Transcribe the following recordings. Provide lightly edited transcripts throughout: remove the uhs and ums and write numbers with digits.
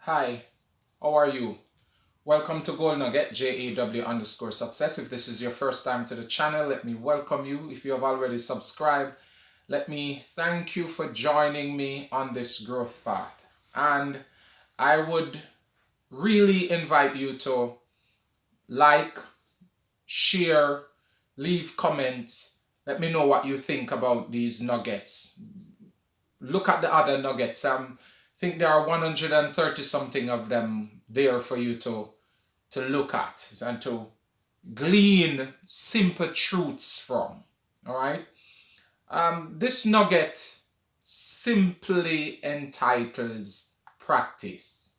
Hi, how are you? Welcome to Gold Nugget, JAW_success. If this is your first time to the channel, let me welcome you. If you have already subscribed, let me thank you for joining me on this growth path. And I would really invite you to like, share, leave comments. Let me know what you think about these nuggets. Look at the other nuggets. I think there are 130 something of them there for you to look at and to glean simple truths from. All right. This nugget simply entitles practice.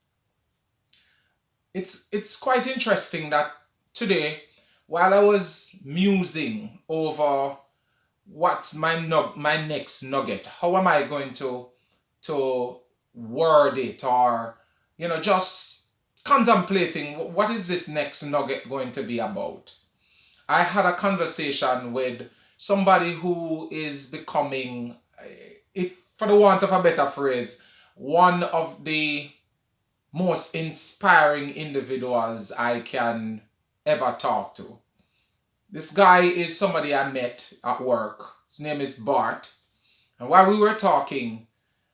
It's quite interesting that today, while I was musing over what's my next nugget, how am I going to word it, or just contemplating what is this next nugget going to be about. I had a conversation with somebody who is becoming, if for the want of a better phrase, one of the most inspiring individuals I can ever talk to. This guy is somebody I met at work. His name is Bart. And while we were talking,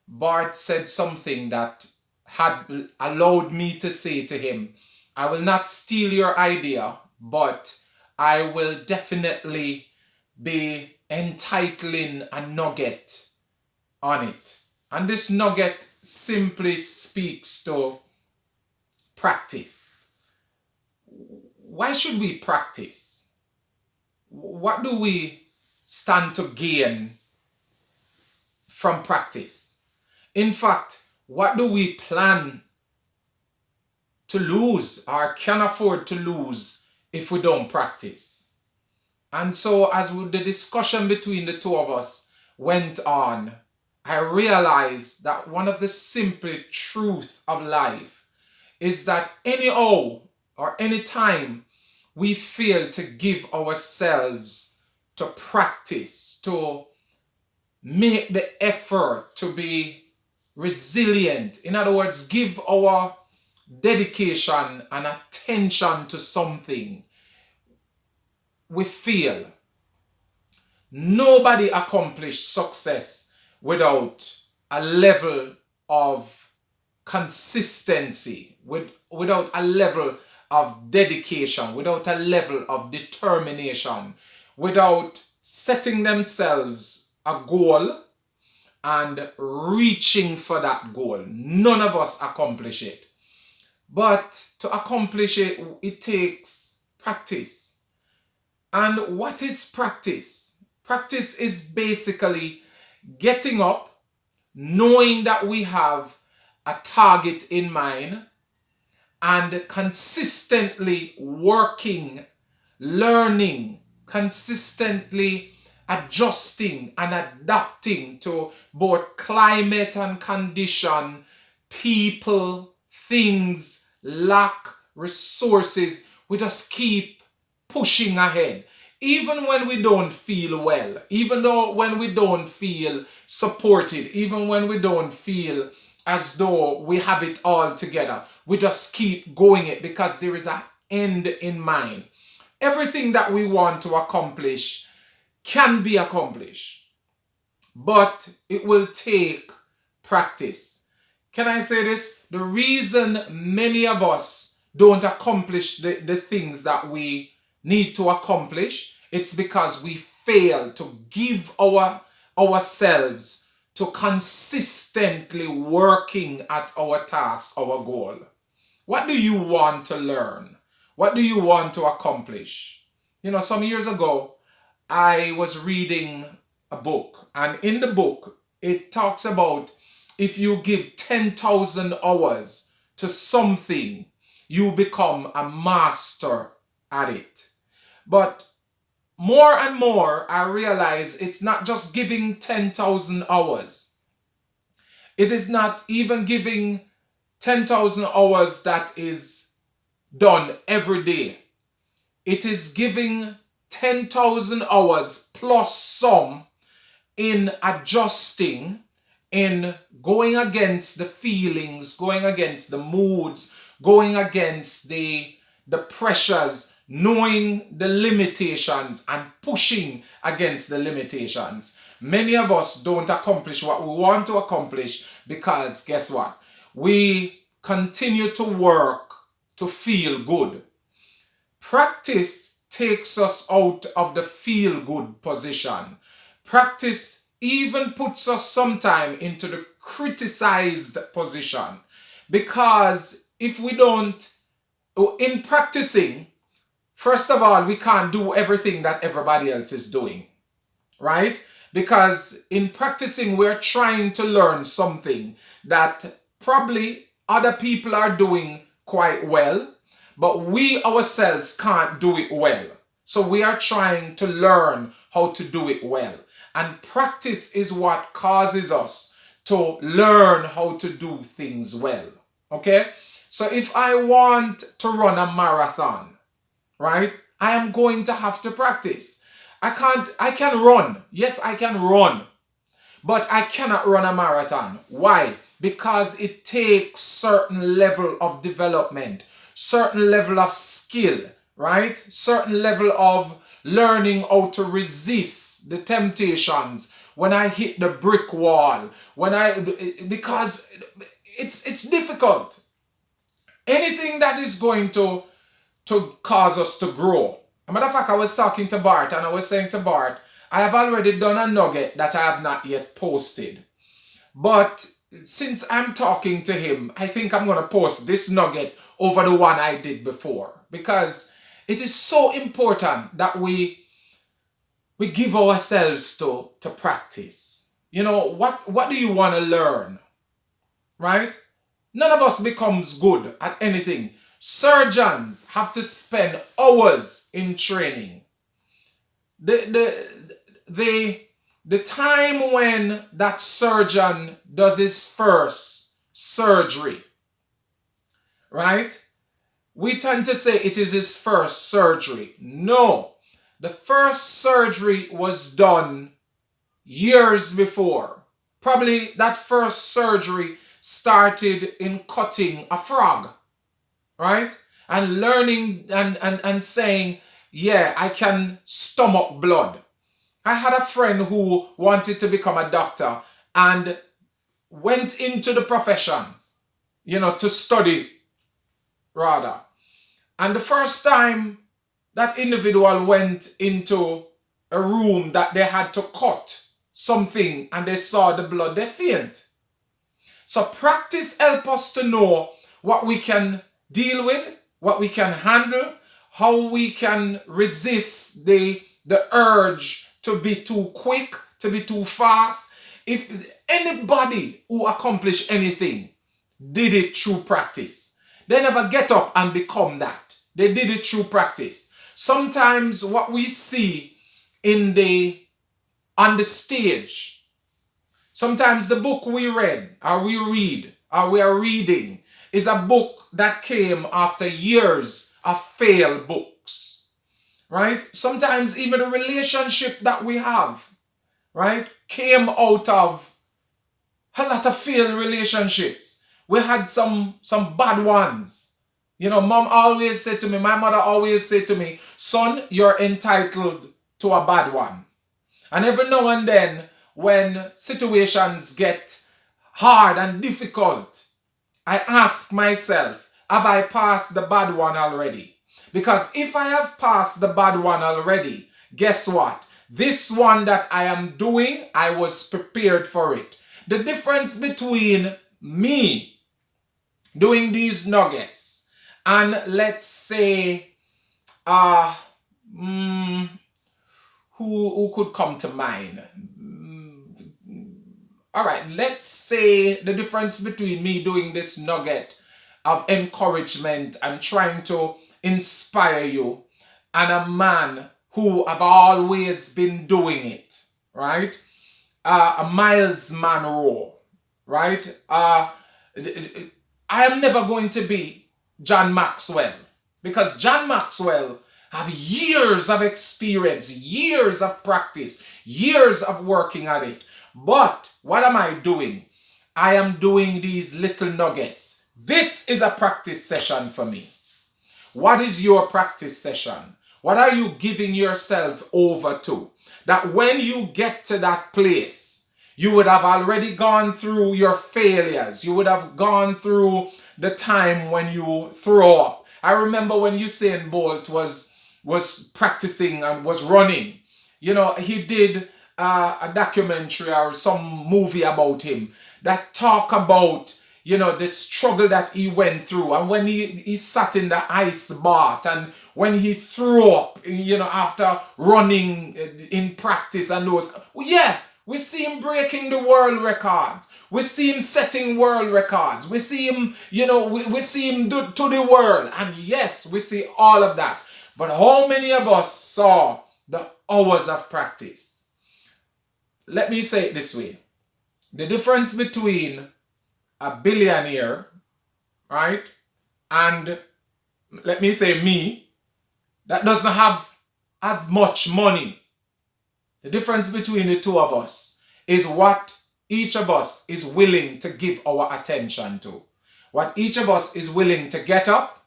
Bart said something that had allowed me to say to him, I will not steal your idea, but I will definitely be entitling a nugget on it. And this nugget simply speaks to practice. Why should we practice? What do we stand to gain from practice? In fact, what do we plan to lose or can afford to lose if we don't practice? And so as the discussion between the two of us went on, I realized that one of the simple truths of life is that anyhow or anytime we fail to give ourselves to practice, to make the effort to be resilient, in other words, give our dedication and attention to something, we fail. Nobody accomplished success without a level of consistency, without a level of dedication, without a level of determination, without setting themselves a goal and reaching for that goal. None of us accomplish it. But to accomplish it, it takes practice. And what is practice? Practice is basically getting up, knowing that we have a target in mind, and consistently working, learning, consistently adjusting and adapting to both climate and condition, people, things, lack, resources. We just keep pushing ahead. Even when we don't feel well, even though when we don't feel supported, even when we don't feel as though we have it all together, we just keep going it because there is an end in mind. Everything that we want to accomplish can be accomplished, but it will take practice. Can I say this? The reason many of us don't accomplish the things that we need to accomplish, it's because we fail to give ourselves to consistently working at our task, our goal. What do you want to learn? What do you want to accomplish? Some years ago, I was reading a book, and in the book, it talks about if you give 10,000 hours to something, you become a master at it. But more and more, I realize it's not just giving 10,000 hours. It is not even giving 10,000 hours that is done every day. It is giving 10,000 hours plus some in adjusting, in going against the feelings, going against the moods, going against the pressures, knowing the limitations and pushing against the limitations. Many of us don't accomplish what we want to accomplish because guess what? We continue to work to feel good. Practice takes us out of the feel good position. Practice even puts us sometime into the criticized position. Because if we don't, in practicing, first of all, we can't do everything that everybody else is doing, right? Because in practicing, we're trying to learn something that probably other people are doing quite well, but we ourselves can't do it well. So we are trying to learn how to do it well. And practice is what causes us to learn how to do things well. Okay? So if I want to run a marathon, right, I am going to have to practice. I can run. Yes, I can run. But I cannot run a marathon. Why? Because it takes certain level of development, certain level of skill, right? Certain level of learning how to resist the temptations when I hit the brick wall, because it's difficult. Anything that is going to cause us to grow. As a matter of fact, I was talking to Bart and I was saying to Bart, I have already done a nugget that I have not yet posted. But since I'm talking to him, I think I'm going to post this nugget over the one I did before. Because it is so important that we give ourselves to practice. You know, what do you want to learn? Right? None of us becomes good at anything. Surgeons have to spend hours in training. The time when that surgeon does his first surgery, right? We tend to say it is his first surgery. No, the first surgery was done years before. Probably that first surgery started in cutting a frog, right? And learning and saying, yeah, I can stomach blood. I had a friend who wanted to become a doctor and went into the profession, to study rather. And the first time that individual went into a room that they had to cut something and they saw the blood, they faint. So practice helps us to know what we can deal with, what we can handle, how we can resist the urge to be too quick, to be too fast. If anybody who accomplished anything did it through practice, they never get up and become that. They did it through practice. Sometimes what we see on the stage, sometimes the book we read, or we are reading, is a book that came after years of failed books, right? Sometimes even the relationship that we have, right, came out of a lot of failed relationships. We had some bad ones. Mom always said to me, my mother always said to me, son, you're entitled to a bad one. And every now and then, when situations get hard and difficult, I ask myself, have I passed the bad one already? Because if I have passed the bad one already, guess what? This one that I am doing, I was prepared for it. The difference between me doing these nuggets and let's say, who could come to mind? All right, let's say the difference between me doing this nugget of encouragement and trying to inspire you and a man who have always been doing it, right? A Miles Monroe, right? I am never going to be John Maxwell because John Maxwell have years of experience, years of practice, years of working at it. But what am I doing? I am doing these little nuggets. This is a practice session for me. What is your practice session? What are you giving yourself over to? That when you get to that place, you would have already gone through your failures. You would have gone through the time when you throw up. I remember when Usain Bolt was practicing and was running. You know, he did a documentary or some movie about him that talk about, you know, the struggle that he went through, and when he sat in the ice bath, and when he threw up, you know, after running in practice, and those, yeah, we see him breaking the world records. We see him setting world records. We see him, you know, we see him do to the world. And yes, we see all of that. But how many of us saw the hours of practice? Let me say it this way. The difference between a billionaire, right, and let me say me, that doesn't have as much money. The difference between the two of us is what each of us is willing to give our attention to. What each of us is willing to get up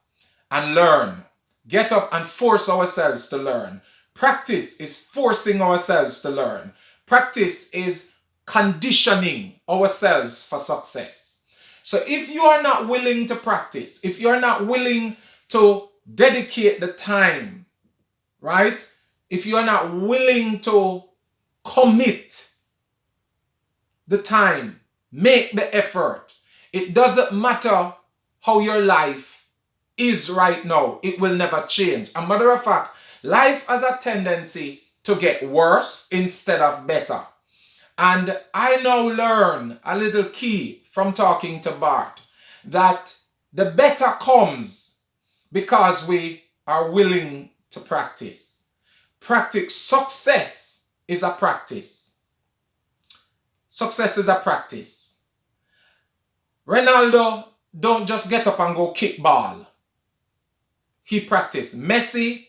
and learn. Get up and force ourselves to learn. Practice is forcing ourselves to learn. Practice is conditioning ourselves for success. So if you are not willing to practice, if you're not willing to dedicate the time, right? If you are not willing to commit the time, make the effort, it doesn't matter how your life is right now, it will never change. As a matter of fact, life has a tendency to get worse instead of better. And I now learn a little key from talking to Bart, that the better comes because we are willing to practice. Practice. Success is a practice. Success is a practice. Ronaldo don't just get up and go kick ball. He practiced. Messi,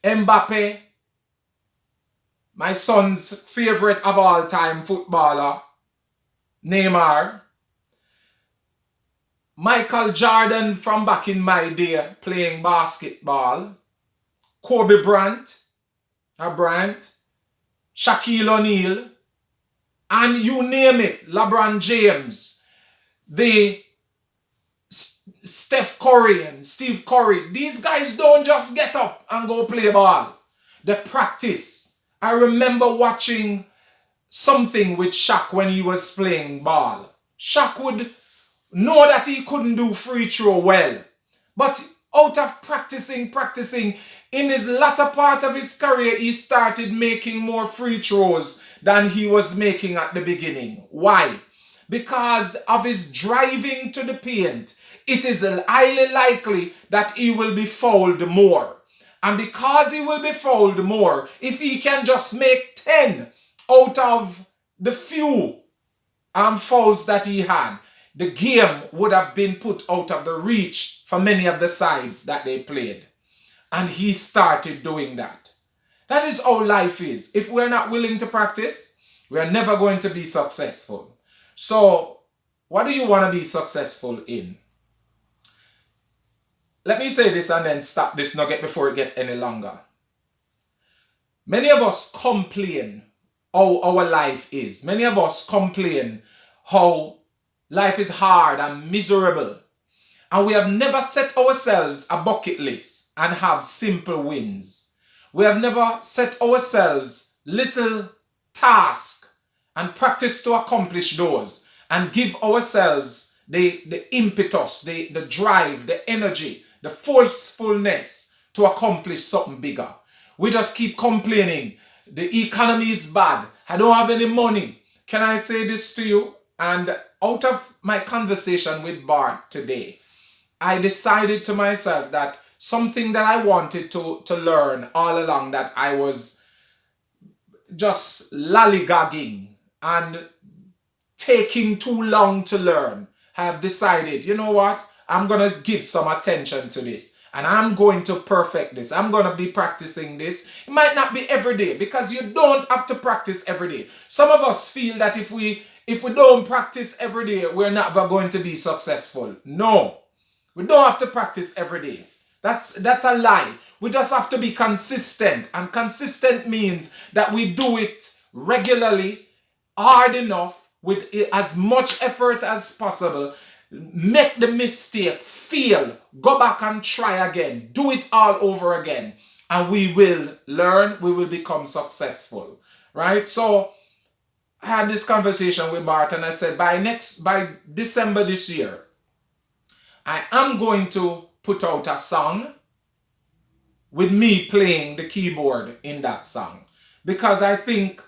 Mbappe, my son's favorite of all time footballer, Neymar, Michael Jordan from back in my day playing basketball, Kobe Bryant, Shaquille O'Neal, and you name it, LeBron James, the Steph Curry and Steve Curry. These guys don't just get up and go play ball. They practice. I remember watching something with Shaq when he was playing ball. Shaq would know that he couldn't do free throw well, but out of practicing, in his latter part of his career, he started making more free throws than he was making at the beginning. Why? Because of his driving to the paint. It is highly likely that he will be fouled more. And because he will be fouled more, if he can just make 10 out of the few fouls that he had, the game would have been put out of the reach for many of the sides that they played. And he started doing that. That is how life is. If we're not willing to practice, we are never going to be successful. So, what do you want to be successful in? Let me say this and then stop this nugget before it gets any longer. Many of us complain how our life is. Many of us complain how life is hard and miserable. And we have never set ourselves a bucket list and have simple wins. We have never set ourselves little tasks and practice to accomplish those and give ourselves the impetus, the drive, the energy, the forcefulness to accomplish something bigger. We just keep complaining. The economy is bad. I don't have any money. Can I say this to you? And out of my conversation with Bart today, I decided to myself that something that I wanted to learn all along, that I was just lollygagging and taking too long to learn, I have decided, you know what? I'm going to give some attention to this. and I'm going to perfect this. I'm going to be practicing this. It might not be every day, because you don't have to practice every day. Some of us feel that if we don't practice every day, we're never going to be successful. No, we don't have to practice every day. That's a lie. We just have to be consistent. And consistent means that we do it regularly, hard enough, with as much effort as possible. Make the mistake, fail, go back and try again. Do it all over again. And we will learn, we will become successful. Right? So I had this conversation with Bart, and I said, by December this year, I am going to put out a song with me playing the keyboard in that song. Because I think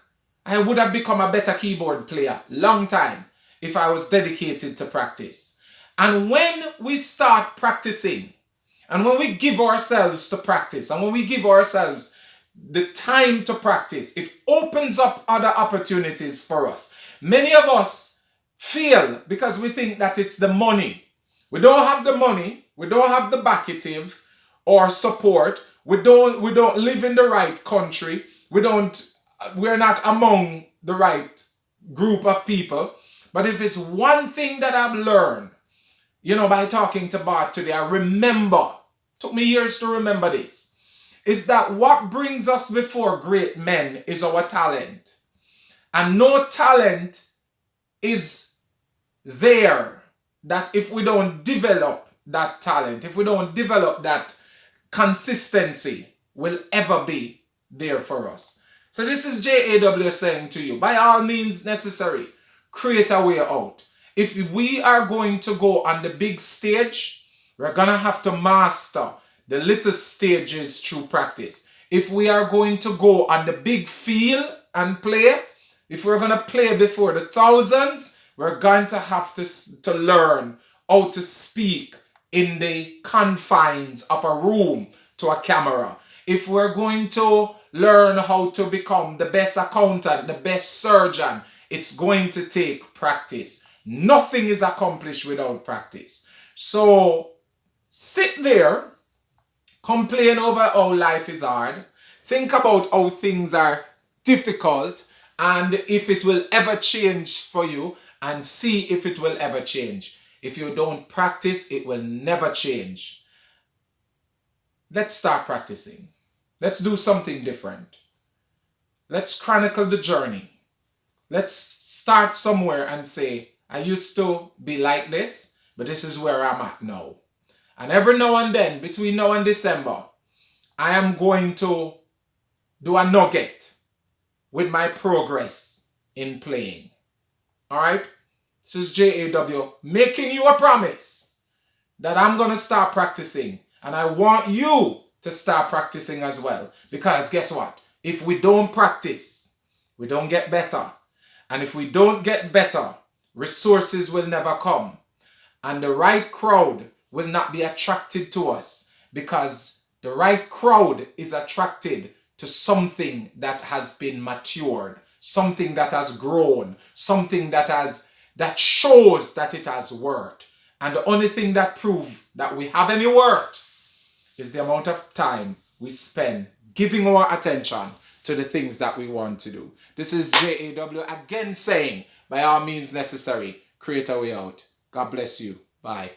I would have become a better keyboard player long time if I was dedicated to practice. And when we start practicing, and when we give ourselves to practice, and when we give ourselves the time to practice, it opens up other opportunities for us. Many of us fail because we think that it's the money. We don't have the money, we don't have the backative or support, we don't live in the right country, we're not among the right group of people. But if it's one thing that I've learned, by talking to Bart today, I remember, took me years to remember this, is that what brings us before great men is our talent. And no talent is there that if we don't develop that talent, if we don't develop that consistency, will ever be there for us. So this is JAW saying to you, by all means necessary, create a way out. If we are going to go on the big stage, we're going to have to master the little stages through practice. If we are going to go on the big field and play, if we're going to play before the thousands, we're going to have to learn how to speak in the confines of a room to a camera. If we're going to learn how to become the best accountant, the best surgeon, it's going to take practice. Nothing is accomplished without practice. So sit there, complain over how life is hard, think about how things are difficult, and if it will ever change for you, and see if it will ever change. If you don't practice, it will never change. Let's start practicing. Let's do something different. Let's chronicle the journey. Let's start somewhere and say, I used to be like this, but this is where I'm at now. And every now and then, between now and December, I am going to do a nugget with my progress in playing. All right? This is JAW making you a promise that I'm going to start practicing. And I want you to start practicing as well. Because guess what? If we don't practice, we don't get better. And if we don't get better, resources will never come. And the right crowd will not be attracted to us. Because the right crowd is attracted to something that has been matured. Something that has grown. Something that shows that it has worked. And the only thing that proves that we have any worth is the amount of time we spend giving our attention to the things that we want to do. This is JAW again saying, by all means necessary, create a way out. God bless you. Bye.